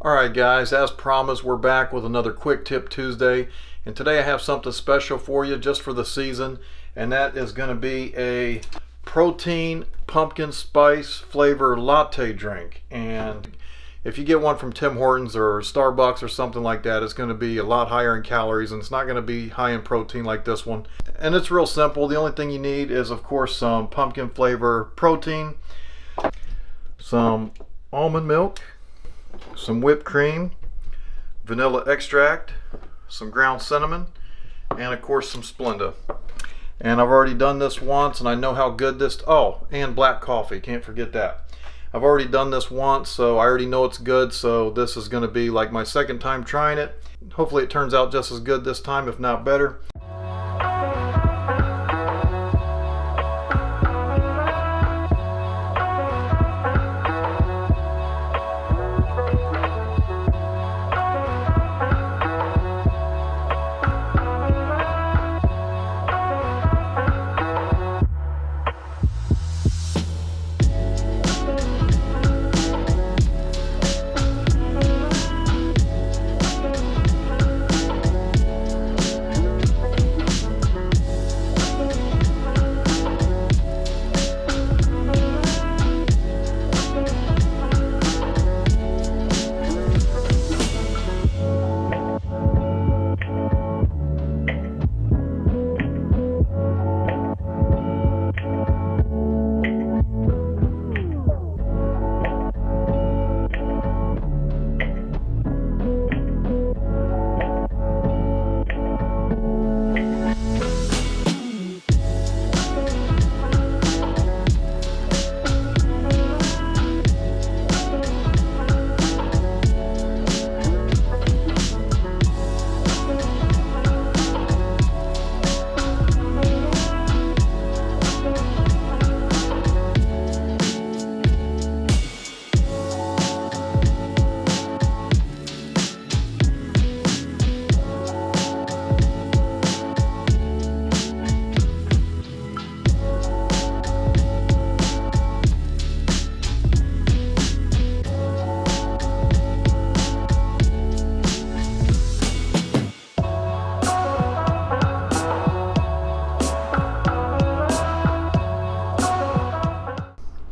Alright guys, as promised, we're back with another Quick Tip Tuesday, and today I have something special for you just for the season, and that is going to be a protein pumpkin spice flavor latte drink. And if you get one from Tim Hortons or Starbucks or something like that, it's going to be a lot higher in calories and it's not going to be high in protein like this one. And it's real simple. The only thing you need is, of course, some pumpkin flavor protein, some almond milk, some whipped cream, vanilla extract, some ground cinnamon, and of course some Splenda. And I've already done this once and I know how good this, and black coffee, can't forget that. I've already done this once, so I already know it's good, so this is going to be like my second time trying it. Hopefully it turns out just as good this time, if not better.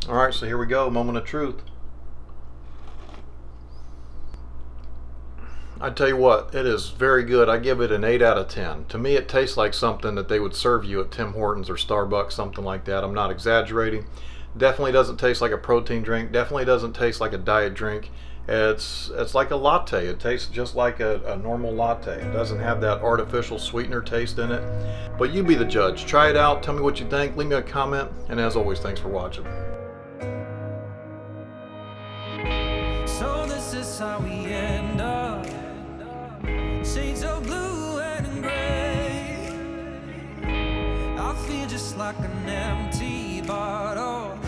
Alright, so here we go, moment of truth. I tell you what, it is very good. I give it an 8 out of 10. To me, it tastes like something that they would serve you at Tim Hortons or Starbucks, something like that. I'm not exaggerating. Definitely doesn't taste like a protein drink. Definitely doesn't taste like a diet drink. It's like a latte. It tastes just like a normal latte. It doesn't have that artificial sweetener taste in it. But you be the judge. Try it out. Tell me what you think. Leave me a comment. And as always, thanks for watching. So this is how we end up, shades of blue and gray. I feel just like an empty bottle.